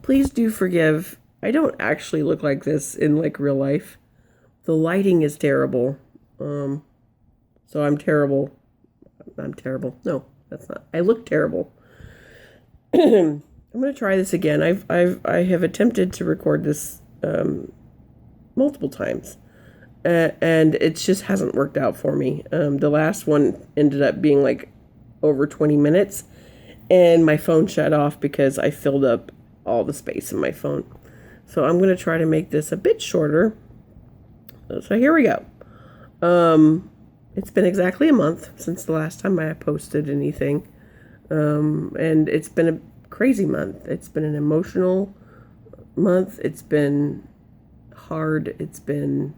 Please do forgive. I don't actually look like this in like real life. The lighting is terrible. Um, so I'm terrible. I'm terrible. No, that's not. I look terrible. I'm gonna try this again. I have attempted to record this multiple times, and it just hasn't worked out for me. The last one ended up being like over 20 minutes, and my phone shut off because I filled up all the space in my phone. So I'm gonna try to make this a bit shorter. So here we go. It's been exactly a month since the last time I posted anything. And it's been a crazy month. It's been an emotional month. It's been hard. It's been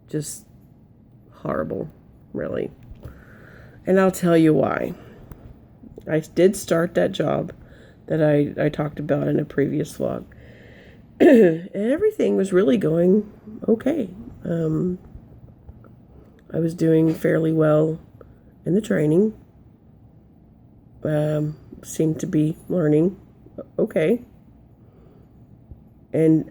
just horrible, really. And I'll tell you why. I did start that job that I talked about in a previous vlog. And everything was really going okay. I was doing fairly well in the training. Seemed to be learning okay. And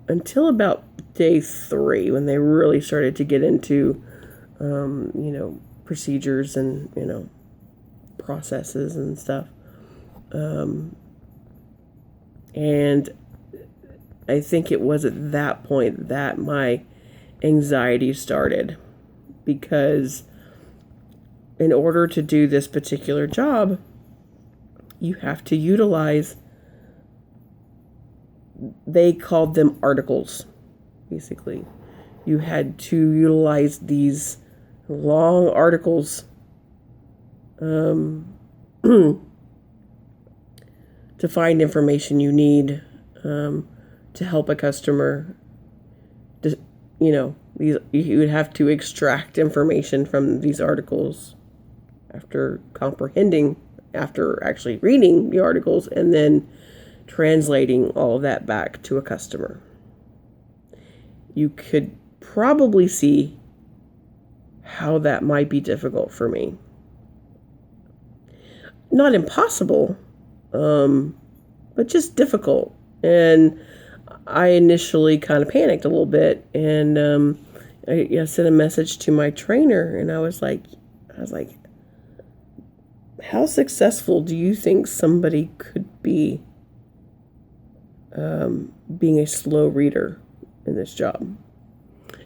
until about day 3, when they really started to get into, procedures and, processes and stuff. And I think it was at that point that my anxiety started, because in order to do this particular job, you have to utilize, they called them articles, basically. You had to utilize these long articles to find information you need to help a customer. You would have to extract information from these articles after actually reading the articles, and then translating all of that back to a customer. You could probably see how that might be difficult for me. Not impossible, but just difficult. And I initially kind of panicked a little bit, and I sent a message to my trainer, and I was like, how successful do you think somebody could be being a slow reader in this job?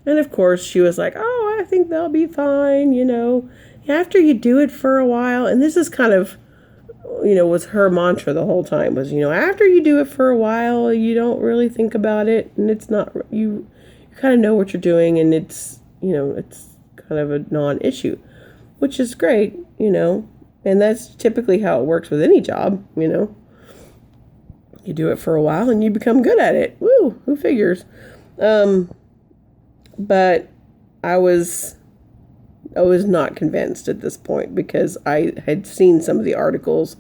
And of course she was like, oh, I think they'll be fine, after you do it for a while. And this is kind of, was her mantra the whole time, was, after you do it for a while, you don't really think about it, and it's not, you kind of know what you're doing, and it's, it's kind of a non-issue, which is great, and that's typically how it works with any job, You do it for a while and you become good at it. Woo, who figures? But I was not convinced at this point, because I had seen some of the articles.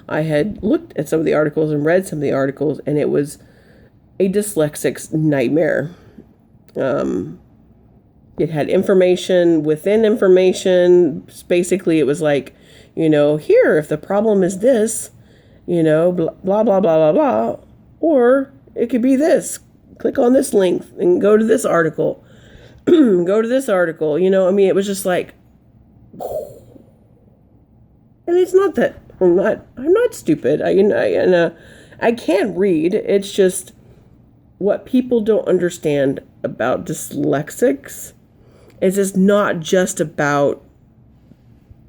I had looked at some of the articles and read some of the articles, and it was a dyslexic's nightmare. It had information within information. Basically, it was like, here, if the problem is this, blah, blah, blah, blah, blah. Or it could be this. Click on this link and go to this article. Go to this article. It was just like, and it's not that I'm not stupid. I can read. It's just what people don't understand about dyslexics is it's not just about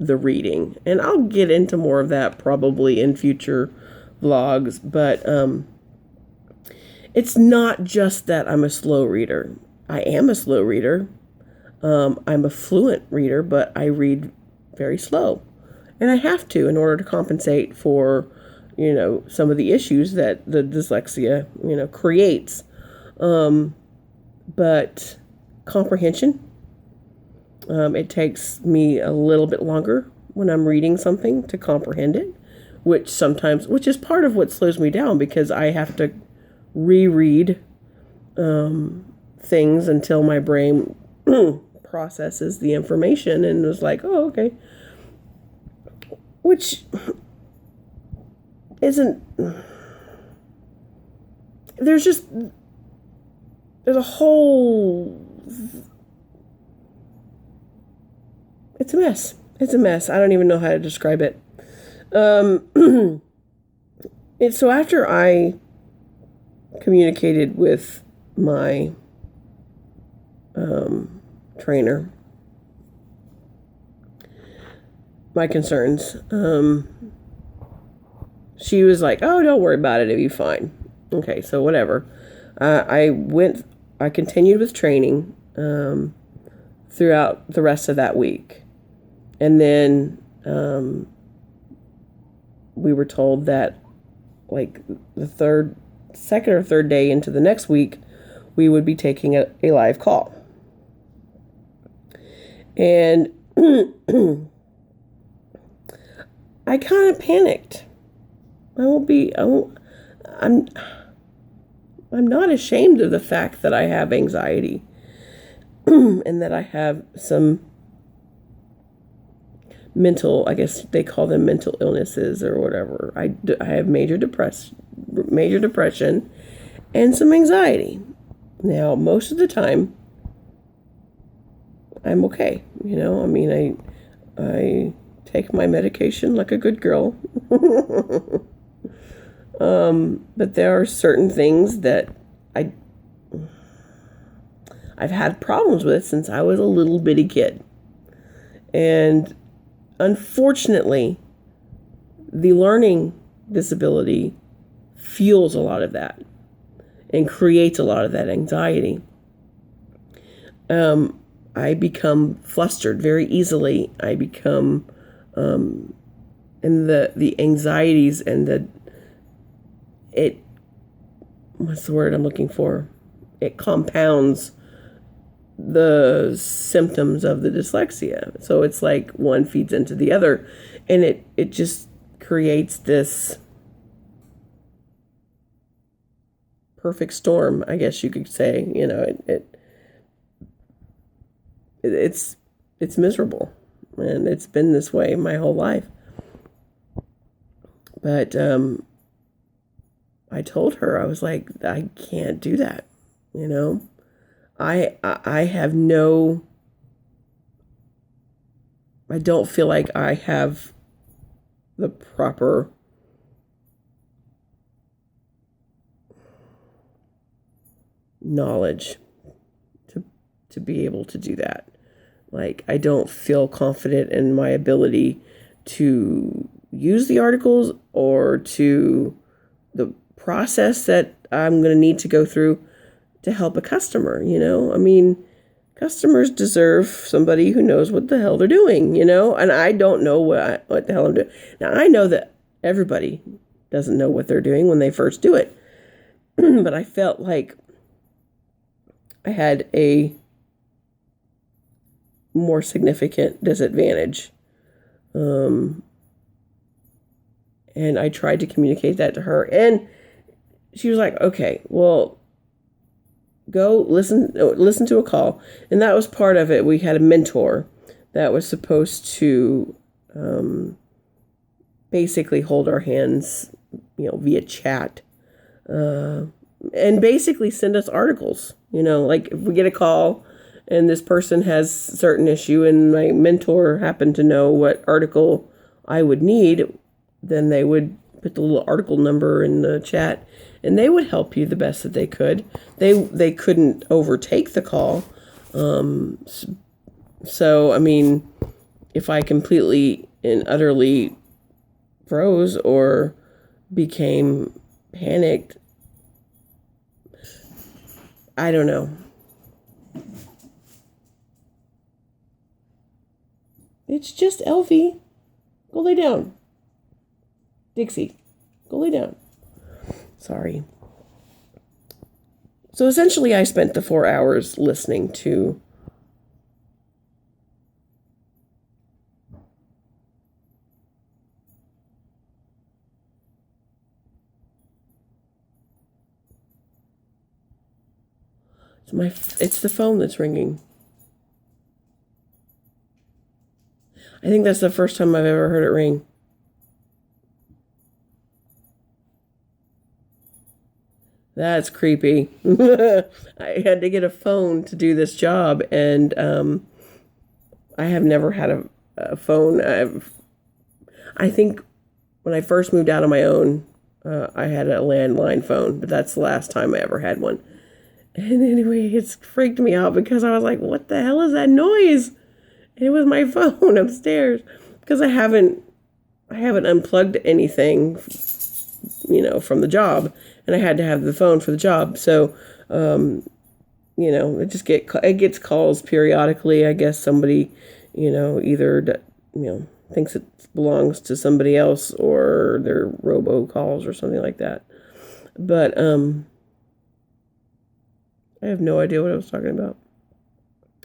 the reading. And I'll get into more of that probably in future vlogs, but it's not just that I'm a slow reader. I am a slow reader. I'm a fluent reader, but I read very slow. And I have to, in order to compensate for, some of the issues that the dyslexia, creates. But comprehension, it takes me a little bit longer when I'm reading something to comprehend it, which is part of what slows me down, because I have to reread things until my brain processes the information and was like, oh, okay. Which isn't there's just, there's a whole, it's a mess. It's a mess. I don't even know how to describe it. So after I communicated with my trainer my concerns, she was like, oh, don't worry about it, it'll be fine. Okay, so whatever. I continued with training throughout the rest of that week. And then we were told that like the second or third day into the next week, we would be taking a live call. And I kind of panicked. I'm not ashamed of the fact that I have anxiety and that I have some mental, I guess they call them mental illnesses or whatever. I have major depression and some anxiety. Now, most of the time, I'm okay. You know, I mean, I take my medication like a good girl. But there are certain things that I've had problems with since I was a little bitty kid. And unfortunately, the learning disability fuels a lot of that and creates a lot of that anxiety. I become flustered very easily. I become, and the anxieties and what's the word I'm looking for? It compounds the symptoms of the dyslexia. So it's like one feeds into the other, and it just creates this perfect storm, I guess you could say. You know, it's miserable, and it's been this way my whole life. But I told her, I was like, I can't do that, you know. I don't feel like I have the proper knowledge to be able to do that. Like, I don't feel confident in my ability to use the articles or to the process that I'm going to need to go through to help a customer, you know? I mean, customers deserve somebody who knows what the hell they're doing, you know? And I don't know what the hell I'm doing. Now, I know that everybody doesn't know what they're doing when they first do it. But I felt like I had a more significant disadvantage. And I tried to communicate that to her. And she was like, okay, well, go listen to a call. And that was part of it. We had a mentor that was supposed to basically hold our hands, you know, via chat, and basically send us articles. You know, like if we get a call and this person has a certain issue and my mentor happened to know what article I would need, then they would put the little article number in the chat, and they would help you the best that they could. They couldn't overtake the call. So, I mean, if I completely and utterly froze or became panicked, I don't know. It's just Elfie. Go lay down. Dixie, go lay down. Sorry. So essentially, I spent the 4 hours listening to it's the phone that's ringing. I think that's the first time I've ever heard it ring. That's creepy. I had to get a phone to do this job, and I have never had a phone. I think when I first moved out on my own, I had a landline phone, but that's the last time I ever had one. And anyway, it's freaked me out because I was like, what the hell is that noise? And it was my phone upstairs because I haven't unplugged anything, from the job, and I had to have the phone for the job. So, it gets calls periodically. I guess somebody, either thinks it belongs to somebody else or they're robocalls or something like that. But I have no idea what I was talking about.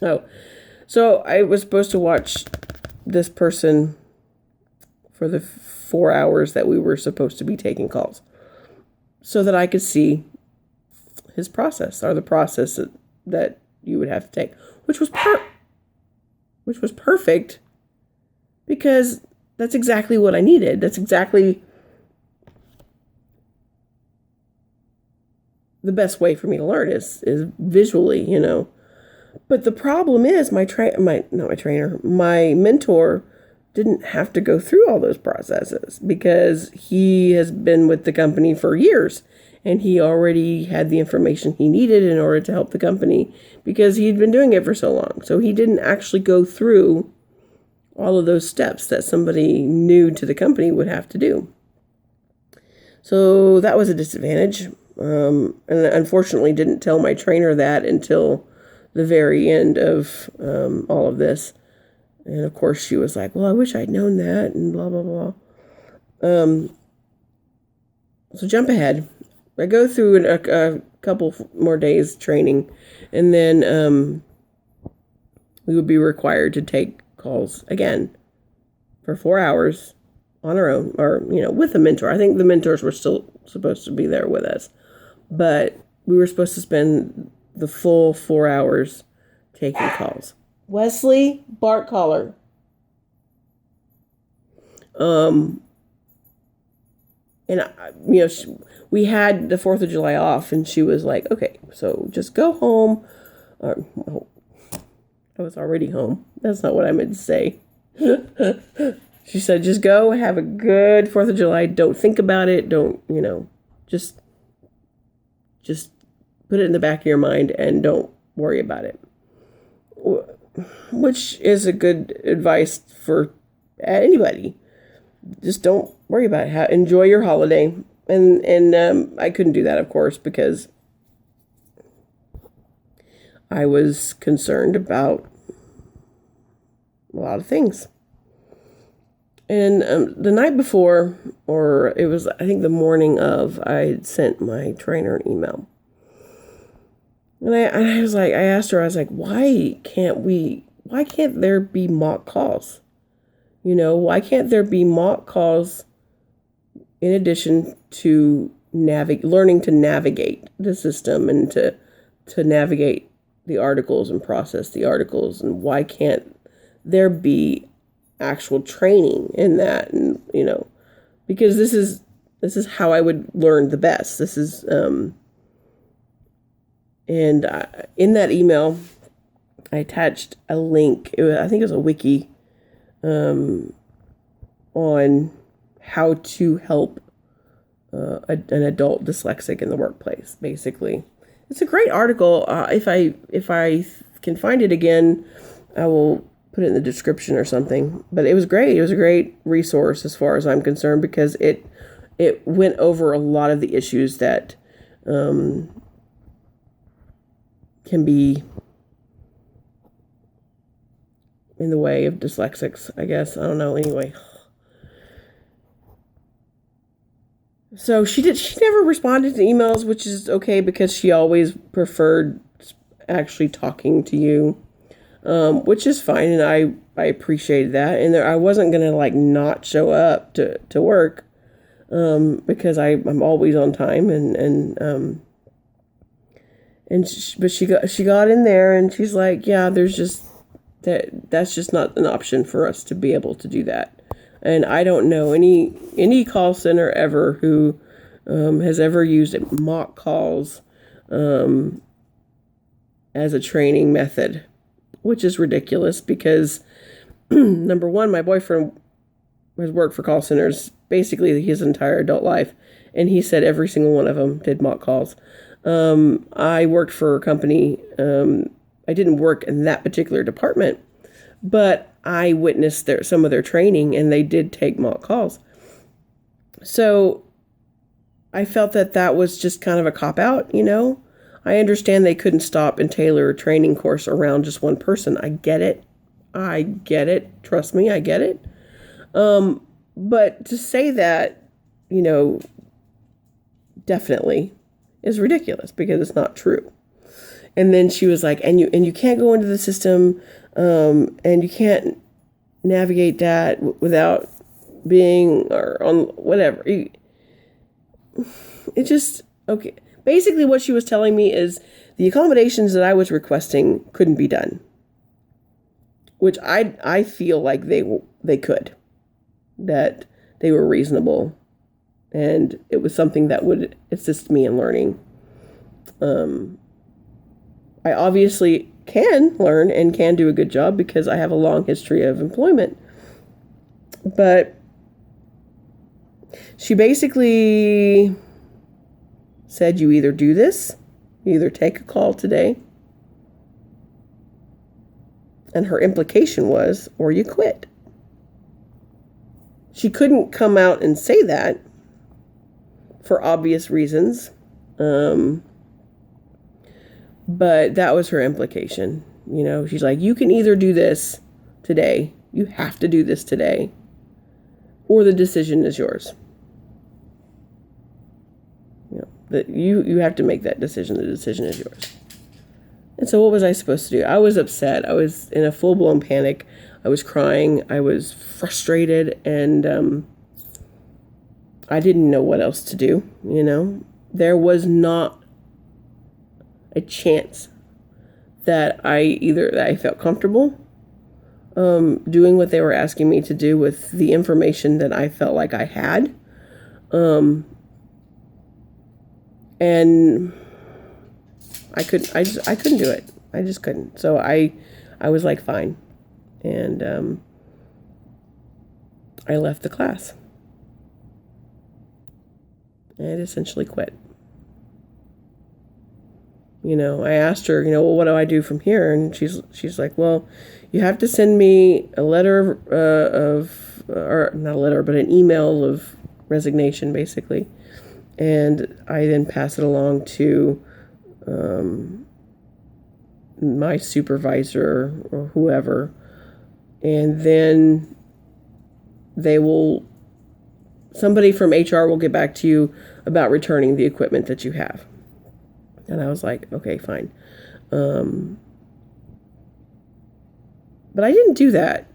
Oh, so I was supposed to watch this person for the 4 hours that we were supposed to be taking calls so that I could see his process, or the process that you would have to take, which was perfect because that's exactly what I needed. That's exactly the best way for me to learn is visually, But the problem is my mentor didn't have to go through all those processes because he has been with the company for years and he already had the information he needed in order to help the company because he'd been doing it for so long. So he didn't actually go through all of those steps that somebody new to the company would have to do. So that was a disadvantage. And unfortunately didn't tell my trainer that until the very end of all of this. And of course she was like, well, I wish I'd known that and blah, blah, blah. So jump ahead. I go through a couple more days training, and then we would be required to take calls again for 4 hours on our own, or, with a mentor. I think the mentors were still supposed to be there with us, but we were supposed to spend the full 4 hours taking calls. Wesley, bark collar. And we had the 4th of July off, and she was like, okay, so just go home. I was already home. That's not what I meant to say. She said, just go have a good 4th of July. Don't think about it. Don't, just put it in the back of your mind and don't worry about it. Which is a good advice for anybody. Just don't worry about it. Enjoy your holiday. And I couldn't do that, of course, because I was concerned about a lot of things. And the night before, or it was, I think the morning of, I had sent my trainer an email. And I was like, I asked her, I was like, why can't there be mock calls? Why can't there be mock calls in addition to learning to navigate the system and to navigate the articles and process the articles? And why can't there be actual training in that? And, because this is how I would learn the best. This is, and in that email, I attached a link. I think it was a wiki on how to help an adult dyslexic in the workplace. Basically, it's a great article. If I can find it again, I will put it in the description or something. But it was great. It was a great resource as far as I'm concerned because it went over a lot of the issues that can be in the way of dyslexics, I guess. I don't know. Anyway. So she never responded to emails, which is okay because she always preferred actually talking to you, which is fine. And I appreciated that. And I wasn't going to not show up to work, because I'm always on time but she got in there and she's like, yeah, there's just that's just not an option for us to be able to do that. And I don't know any call center ever who has ever used mock calls as a training method, which is ridiculous because, number one, my boyfriend has worked for call centers basically his entire adult life, and he said every single one of them did mock calls. I worked for a company. I didn't work in that particular department, but I witnessed some of their training, and they did take mock calls. So I felt that was just kind of a cop-out, I understand they couldn't stop and tailor a training course around just one person. I get it. Trust me, I get it. But to say that, definitely is ridiculous because it's not true. And then she was like, and you can't go into the system, and you can't navigate that without being or on whatever. It just, okay. Basically what she was telling me is the accommodations that I was requesting couldn't be done, which I feel like they could, that they were reasonable, and it was something that would assist me in learning. I obviously can learn and can do a good job because I have a long history of employment. But she basically said, you either do this, you either take a call today, and her implication was, or you quit. She couldn't come out and say that for obvious reasons, but that was her implication. She's like, you can either do this today, you have to do this today, or the decision is yours. That you have to make that decision. The decision is yours. And so what was I supposed to do? I was upset. I was in a full-blown panic. I was crying. I was frustrated, and I didn't know what else to do, There was not a chance that I felt comfortable doing what they were asking me to do with the information that I felt like I had. And I couldn't do it. I just couldn't. So I was like, fine. And I left the class. And essentially quit. I asked her, well, what do I do from here? And she's like, well, you have to send me a letter or not a letter, but an email of resignation, basically. And I then pass it along to my supervisor or whoever. And then somebody from HR will get back to you about returning the equipment that you have. And I was like, okay, fine. But I didn't do that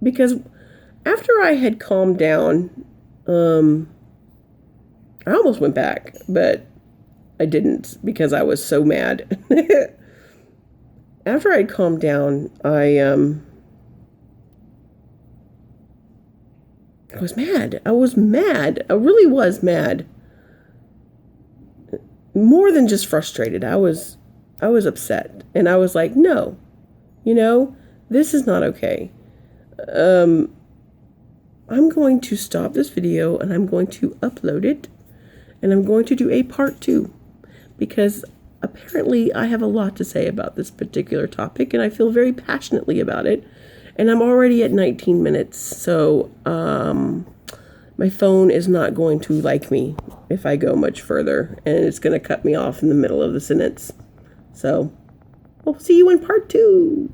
because after I had calmed down, I almost went back, but I didn't because I was so mad. After I'd calmed down, I was mad. I was mad. I really was mad. More than just frustrated. I was upset. And I was like, no, this is not okay. I'm going to stop this video and I'm going to upload it. And I'm going to do a part 2 because apparently I have a lot to say about this particular topic and I feel very passionately about it. And I'm already at 19 minutes. So my phone is not going to like me if I go much further. And it's going to cut me off in the middle of the sentence. So we'll see you in part 2.